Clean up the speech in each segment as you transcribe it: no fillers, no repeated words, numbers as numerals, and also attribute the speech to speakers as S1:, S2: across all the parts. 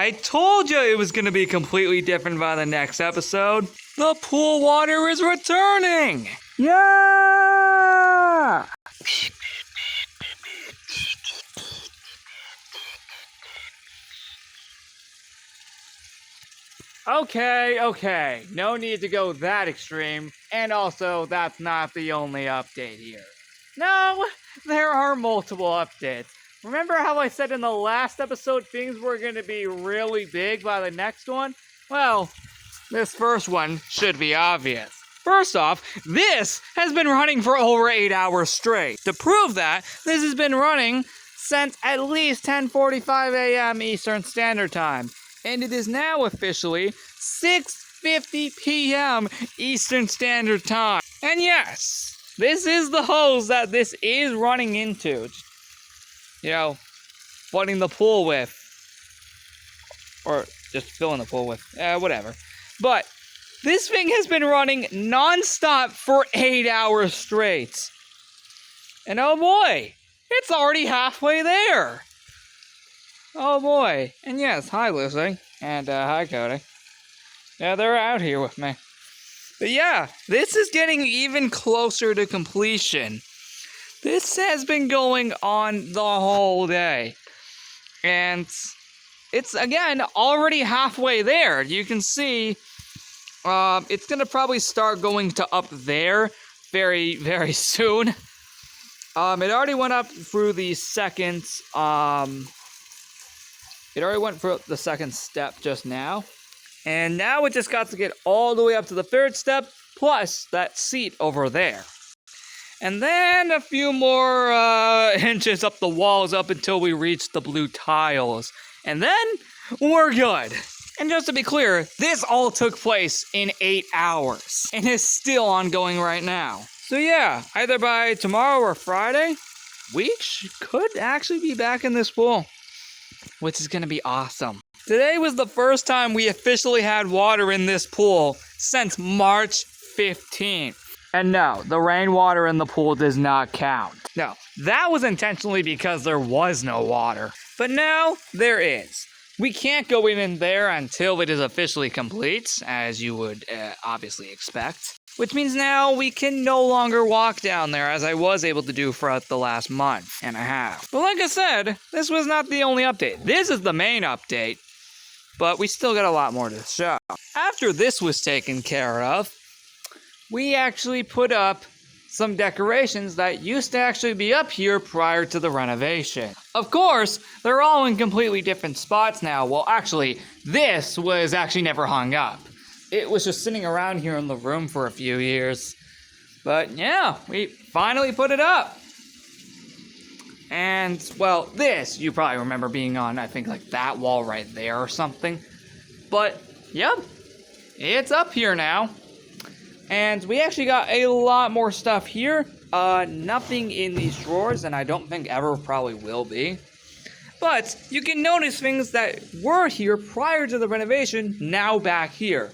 S1: I told you it was going to be completely different by the next episode. The pool water is returning! Yeah! Okay. No need to go that extreme. And also, that's not the only update here. No, there are multiple updates. Remember how I said in the last episode things were going to be really big by the next one? Well, this first one should be obvious. First off, this has been running for over 8 hours straight. To prove that, this has been running since at least 10:45 a.m. Eastern Standard Time. And it is now officially 6:50 p.m. Eastern Standard Time. And yes, this is the hose that this is running into. Flooding the pool with. Or just filling the pool with. Whatever. But this thing has been running non-stop for 8 hours straight. And oh boy, it's already halfway there. Oh boy. And yes, hi Lucy. And hi Cody. Yeah, they're out here with me. But yeah, this is getting even closer to completion. This has been going on the whole day. And it's, again, already halfway there. You can see it's going to probably start going to up there very, very soon. It already went up through the second... It already went for the second step just now. And now it just got to get all the way up to the third step, plus that seat over there. And then a few more inches up the walls up until we reach the blue tiles. And then we're good. And just to be clear, this all took place in 8 hours. And is still ongoing right now. So yeah, either by tomorrow or Friday, we could actually be back in this pool. Which is going to be awesome. Today was the first time we officially had water in this pool since March 15th. And no, the rainwater in the pool does not count. No, that was intentionally because there was no water. But now, there is. We can't go in there until it is officially complete, as you would obviously expect. Which means now we can no longer walk down there as I was able to do throughout the last month and a half. But like I said, this was not the only update. This is the main update, but we still got a lot more to show. After this was taken care of, we actually put up some decorations that used to actually be up here prior to the renovation. Of course, they're all in completely different spots now. Well, actually, this was actually never hung up. It was just sitting around here in the room for a few years. But yeah, we finally put it up. And, well, this, you probably remember being on, I think, like that wall right there or something. But, yep, it's up here now. And we actually got a lot more stuff here. Nothing in these drawers, and I don't think ever probably will be. But you can notice things that were here prior to the renovation, now back here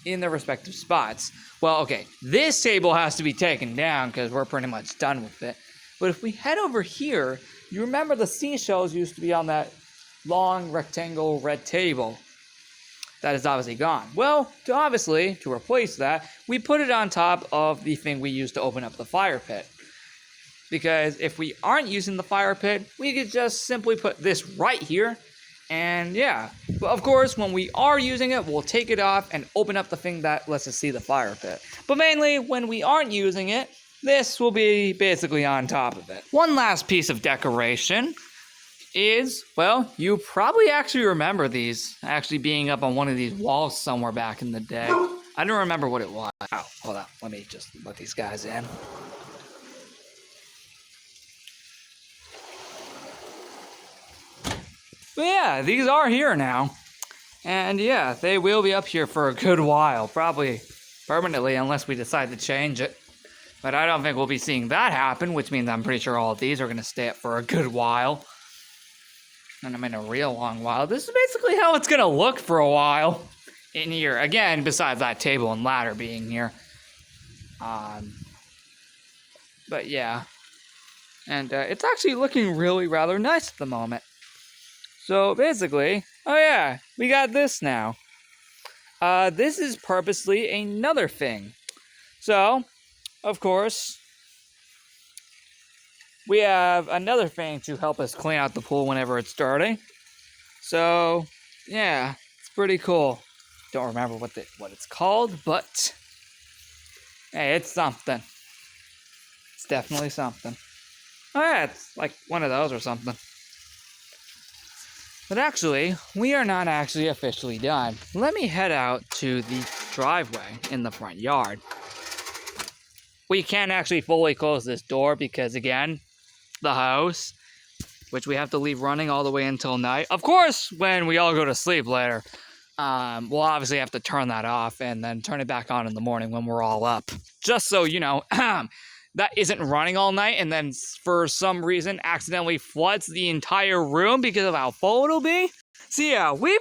S1: in their respective spots. Well, okay, this table has to be taken down because we're pretty much done with it. But if we head over here, you remember the seashells used to be on that long rectangle red table. That is obviously gone. Well, to replace that, we put it on top of the thing we used to open up the fire pit. Because if we aren't using the fire pit, we could just simply put this right here. And yeah, but of course, when we are using it, we'll take it off and open up the thing that lets us see the fire pit. But mainly, when we aren't using it, this will be basically on top of it. One last piece of decoration is, well, you probably actually remember these actually being up on one of these walls somewhere back in the day. I don't remember what it was. Oh, hold on. Let me just let these guys in. But yeah, these are here now. And yeah, they will be up here for a good while. Probably permanently, unless we decide to change it. But I don't think we'll be seeing that happen, which means I'm pretty sure all of these are going to stay up for a good while. And I mean a real long while. This is basically how it's going to look for a while in here. Again, besides that table and ladder being here. But yeah. And it's actually looking really rather nice at the moment. So basically, oh yeah, we got this now. This is purposely another thing. So, of course, we have another thing to help us clean out the pool whenever it's dirty. So, yeah, it's pretty cool. Don't remember what it's called, but hey, it's something. It's definitely something. Oh yeah, it's like one of those or something. But actually, we are not actually officially done. Let me head out to the driveway in the front yard. We can't actually fully close this door because, again, the house, which we have to leave running all the way until night. Of course, when we all go to sleep later, we'll obviously have to turn that off and then turn it back on in the morning when we're all up. Just so you know, that isn't running all night and then for some reason accidentally floods the entire room because of how full it'll be. So yeah, we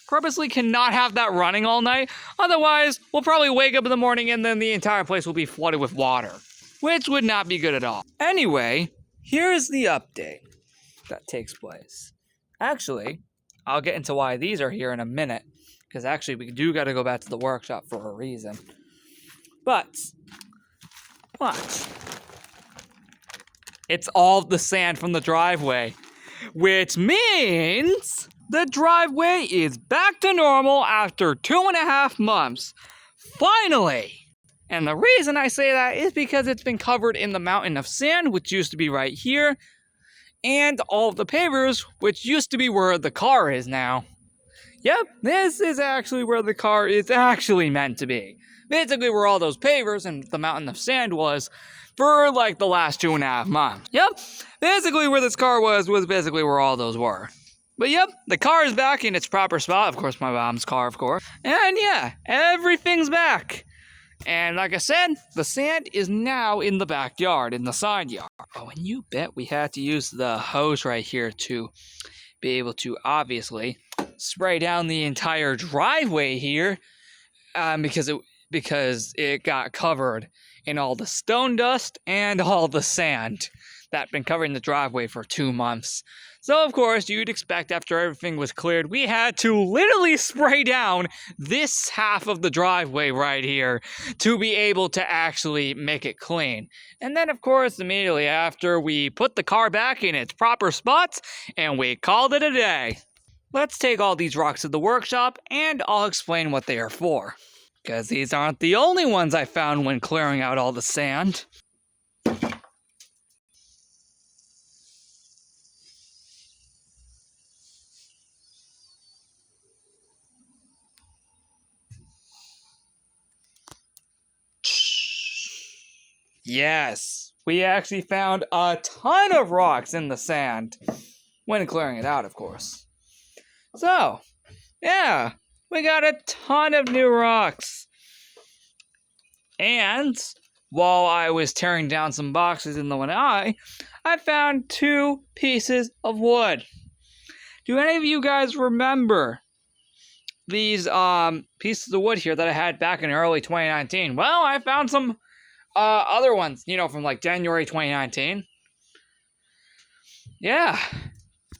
S1: purposely cannot have that running all night. Otherwise, we'll probably wake up in the morning and then the entire place will be flooded with water, which would not be good at all. Anyway, here's the update that takes place. Actually, I'll get into why these are here in a minute, because actually we do got to go back to the workshop for a reason. But watch. It's all the sand from the driveway, which means the driveway is back to normal after 2.5 months. Finally! And the reason I say that is because it's been covered in the mountain of sand, which used to be right here, and all of the pavers, which used to be where the car is now. Yep, this is actually where the car is actually meant to be. Basically where all those pavers and the mountain of sand was for like the last 2.5 months. Yep, basically where this car was basically where all those were. But yep, the car is back in its proper spot. Of course, my mom's car, of course. And yeah, everything's back. And like I said, the sand is now in the backyard, in the side yard. Oh, and you bet we had to use the hose right here to be able to obviously spray down the entire driveway here because it got covered in all the stone dust and all the sand that been covering the driveway for 2 months. So, of course, you'd expect after everything was cleared, we had to literally spray down this half of the driveway right here to be able to actually make it clean. And then, of course, immediately after, we put the car back in its proper spots, and we called it a day. Let's take all these rocks to the workshop, and I'll explain what they are for. Because these aren't the only ones I found when clearing out all the sand. Yes, we actually found a ton of rocks in the sand. When clearing it out, of course. So, yeah, we got a ton of new rocks. And while I was tearing down some boxes in the Lanai, I found 2 pieces of wood. Do any of you guys remember these pieces of wood here that I had back in early 2019? Well, I found some other ones, from like January 2019. Yeah.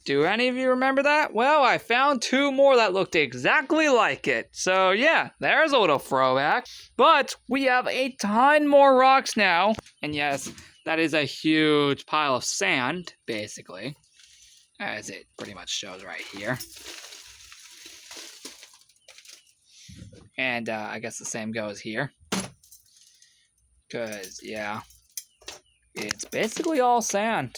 S1: Do any of you remember that? Well, I found 2 more that looked exactly like it. So yeah, there's a little throwback. But we have a ton more rocks now. And yes, that is a huge pile of sand, basically. As it pretty much shows right here. And I guess the same goes here. Because, yeah, it's basically all sand.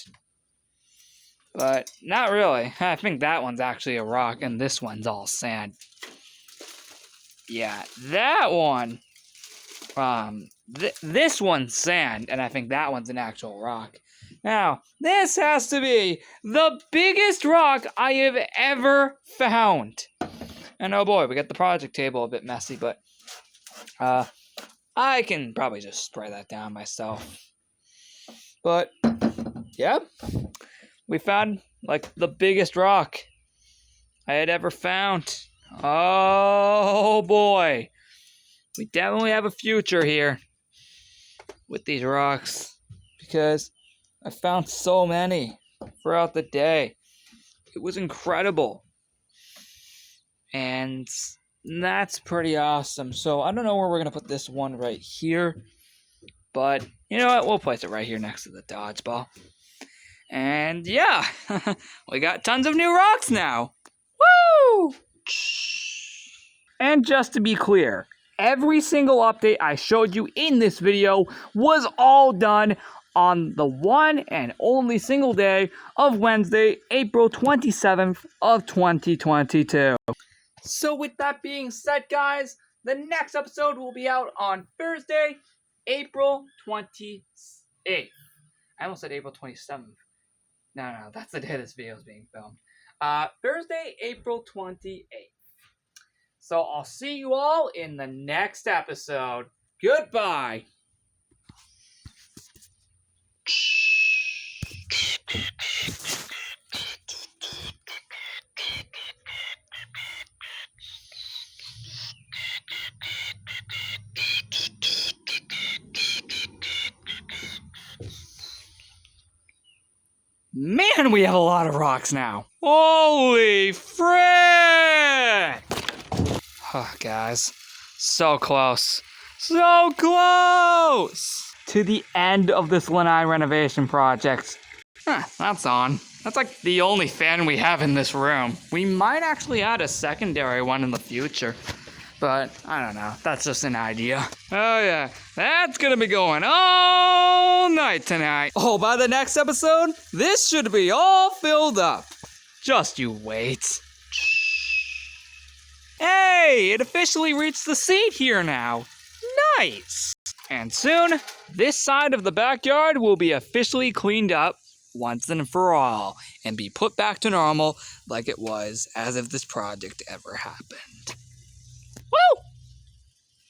S1: But not really. I think that one's actually a rock, and this one's all sand. Yeah, that one, this one's sand, and I think that one's an actual rock. Now, this has to be the biggest rock I have ever found. And oh boy, we got the project table a bit messy, but I can probably just spray that down myself. But, yep, we found, like, the biggest rock I had ever found. Oh, boy. We definitely have a future here with these rocks because I found so many throughout the day. It was incredible. And that's pretty awesome. So I don't know where we're going to put this one right here. But you know what? We'll place it right here next to the dodgeball. And yeah, we got tons of new rocks now. Woo! And just to be clear, every single update I showed you in this video was all done on the one and only single day of Wednesday, April 27th of 2022. So with that being said, guys, the next episode will be out on Thursday, April 28th. I almost said April 27th. No, that's the day this video is being filmed. Thursday, April 28th. So I'll see you all in the next episode. Goodbye. Man, we have a lot of rocks now. Holy frick! Oh, guys, so close. So close! To the end of this Lanai renovation project. That's on. That's like the only fan we have in this room. We might actually add a secondary one in the future. But, I don't know. That's just an idea. Oh, yeah. That's gonna be going all night tonight. Oh, by the next episode, this should be all filled up. Just you wait. Hey, it officially reached the seat here now. Nice. And soon, this side of the backyard will be officially cleaned up once and for all and be put back to normal like it was as if this project ever happened.